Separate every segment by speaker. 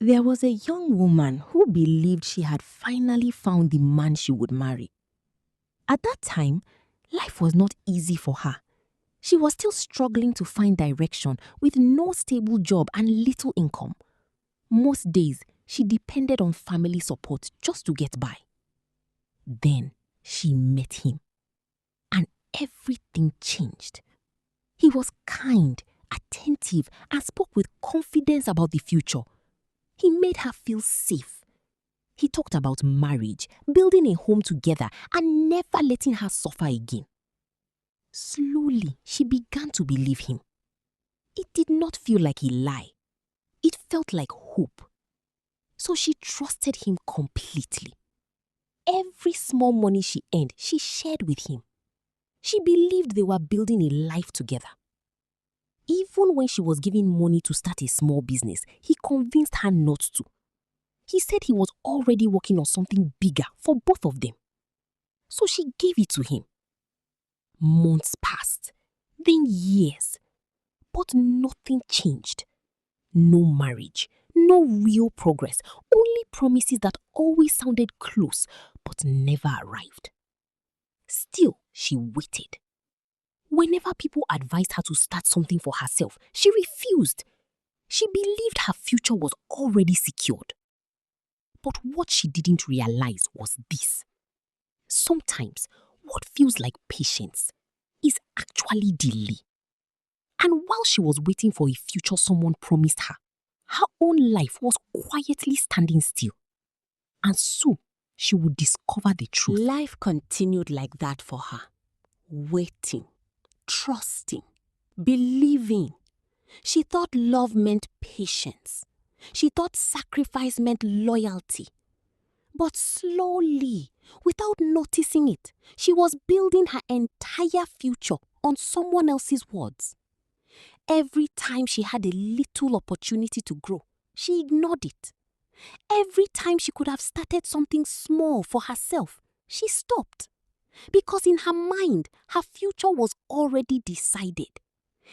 Speaker 1: There was a young woman who believed she had finally found the man she would marry. At that time, life was not easy for her. She was still struggling to find direction with no stable job and little income. Most days, she depended on family support just to get by. Then she met him, and everything changed. He was kind, attentive, and spoke with confidence about the future. He made her feel safe. He talked about marriage, building a home together, and never letting her suffer again. Slowly, she began to believe him. It did not feel like a lie. It felt like hope. So she trusted him completely. Every small money she earned, she shared with him. She believed they were building a life together. Even when she was giving money to start a small business, he convinced her not to. He said he was already working on something bigger for both of them. So she gave it to him. Months passed, then years, but nothing changed. No marriage, no real progress, only promises that always sounded close but never arrived. Still, she waited. Whenever people advised her to start something for herself, she refused. She believed her future was already secured. But what she didn't realize was this. Sometimes, what feels like patience is actually delay. And while she was waiting for a future someone promised her, her own life was quietly standing still. And so, she would discover the truth. Life continued like that for her. Waiting, trusting, believing. She thought love meant patience. She thought sacrifice meant loyalty. But slowly, without noticing it, she was building her entire future on someone else's words. Every time she had a little opportunity to grow, she ignored it. Every time she could have started something small for herself, she stopped. Because in her mind, her future was already decided.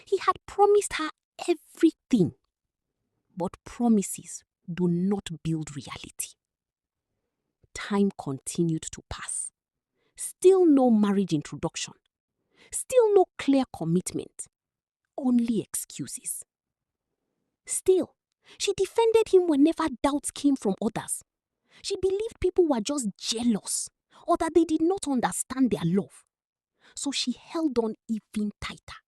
Speaker 1: He had promised her everything. But promises do not build reality. Time continued to pass. Still no marriage introduction. Still no clear commitment. Only excuses. Still, she defended him whenever doubts came from others. She believed people were just jealous or that they did not understand their love. So she held on even tighter.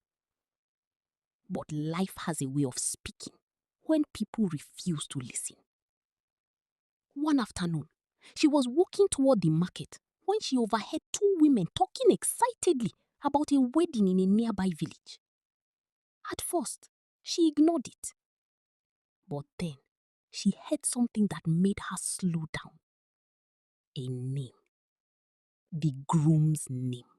Speaker 1: But life has a way of speaking when people refuse to listen. One afternoon, she was walking toward the market when she overheard two women talking excitedly about a wedding in a nearby village. At first, she ignored it. But then, she heard something that made her slow down. A name. The groom's name.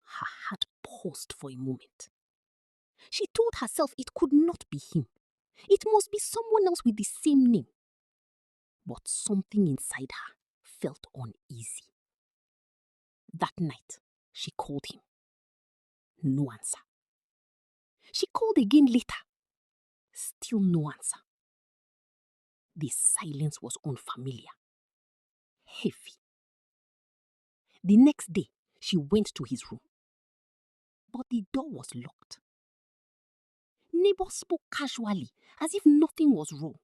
Speaker 1: Her heart paused for a moment. She told herself it could not be him. It must be someone else with the same name. But something inside her felt uneasy. That night, she called him. No answer. She called again later. Still no answer. The silence was unfamiliar. Heavy. The next day, she went to his room. But the door was locked. Neighbors spoke casually, as if nothing was wrong.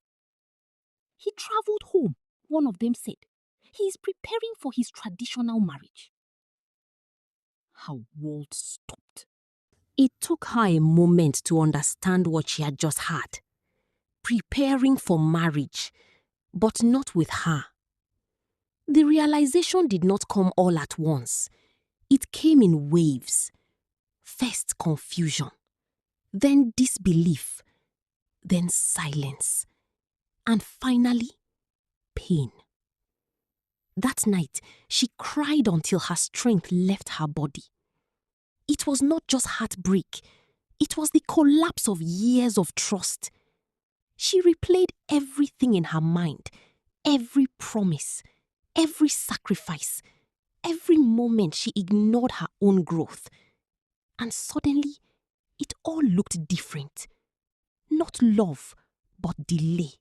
Speaker 1: He traveled home, one of them said. He is preparing for his traditional marriage. Her world stopped. It took her a moment to understand what she had just heard. Preparing for marriage, but not with her. The realization did not come all at once. It came in waves. First confusion, then disbelief, then silence, and finally, pain. That night, she cried until her strength left her body. It was not just heartbreak, it was the collapse of years of trust. She replayed everything in her mind, every promise, every sacrifice, every moment she ignored her own growth. And suddenly, it all looked different. Not love, but delay.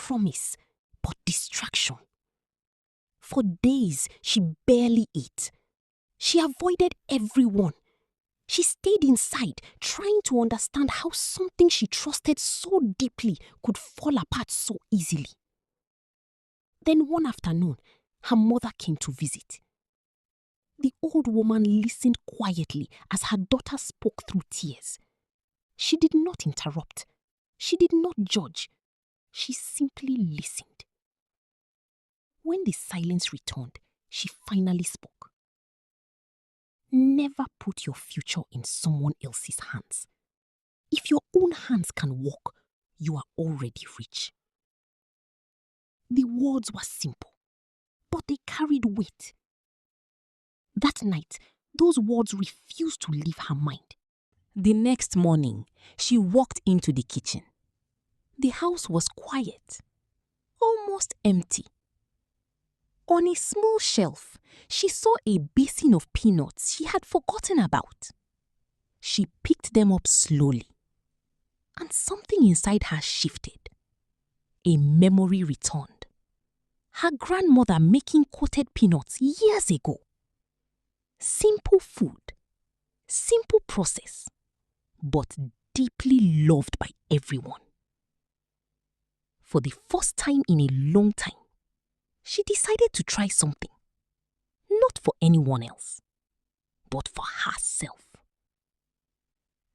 Speaker 1: promise, but distraction. For days, she barely ate. She avoided everyone. She stayed inside, trying to understand how something she trusted so deeply could fall apart so easily. Then one afternoon, her mother came to visit. The old woman listened quietly as her daughter spoke through tears. She did not interrupt. She did not judge. She simply listened. When the silence returned, she finally spoke. Never put your future in someone else's hands. If your own hands can walk, you are already rich. The words were simple, but they carried weight. That night, those words refused to leave her mind. The next morning, she walked into the kitchen. The house was quiet, almost empty. On a small shelf, she saw a basin of peanuts she had forgotten about. She picked them up slowly, and something inside her shifted. A memory returned. Her grandmother making coated peanuts years ago. Simple food, simple process, but deeply loved by everyone. For the first time in a long time, she decided to try something. Not for anyone else, but for herself.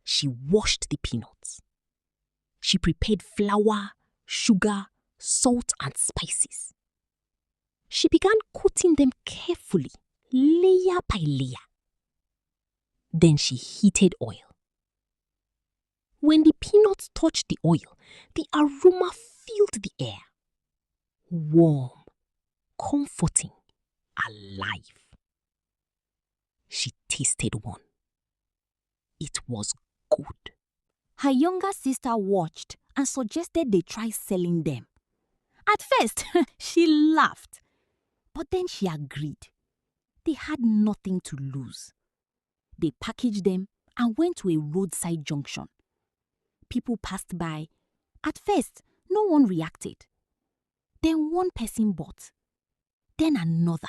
Speaker 1: She washed the peanuts. She prepared flour, sugar, salt, and spices. She began coating them carefully, layer by layer. Then she heated oil. When the peanuts touched the oil, the aroma filled the air. Warm, comforting, alive. She tasted one. It was good. Her younger sister watched and suggested they try selling them. At first, she laughed, but then she agreed. They had nothing to lose. They packaged them and went to a roadside junction. People passed by. At first, no one reacted. Then one person bought. Then another.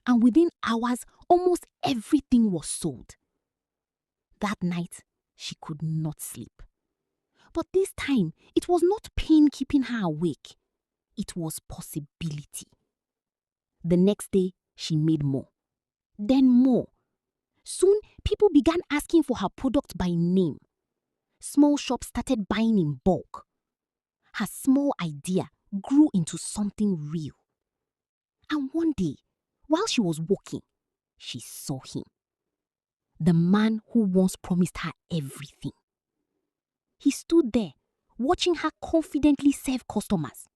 Speaker 1: And within hours, almost everything was sold. That night, she could not sleep. But this time, it was not pain keeping her awake. It was possibility. The next day, she made more. Then more. Soon, people began asking for her product by name. Small shops started buying in bulk. Her small idea grew into something real. And one day, while she was walking, she saw him. The man who once promised her everything. He stood there, watching her confidently serve customers.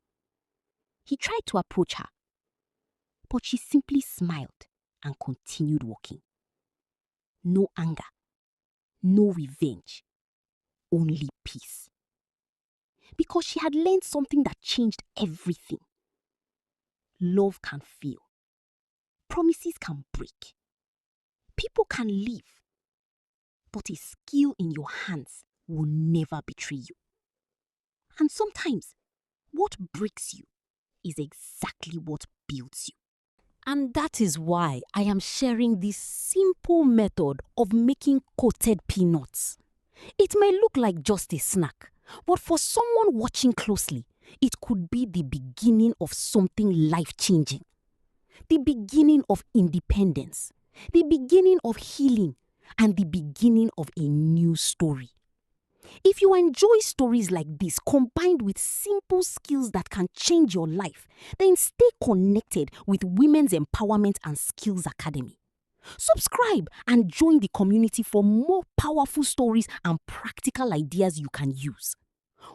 Speaker 1: He tried to approach her, but she simply smiled and continued walking. No anger, no revenge, only peace. Because she had learned something that changed everything. Love can fail. Promises can break. People can leave. But a skill in your hands will never betray you. And sometimes, what breaks you is exactly what builds you. And that is why I am sharing this simple method of making coated peanuts. It may look like just a snack, but for someone watching closely, it could be the beginning of something life-changing. The beginning of independence, the beginning of healing, and the beginning of a new story. If you enjoy stories like this combined with simple skills that can change your life, then stay connected with Women's Empowerment and Skills Academy. Subscribe and join the community for more powerful stories and practical ideas you can use.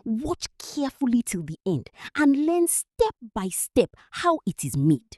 Speaker 1: Watch carefully till the end and learn step by step how it is made.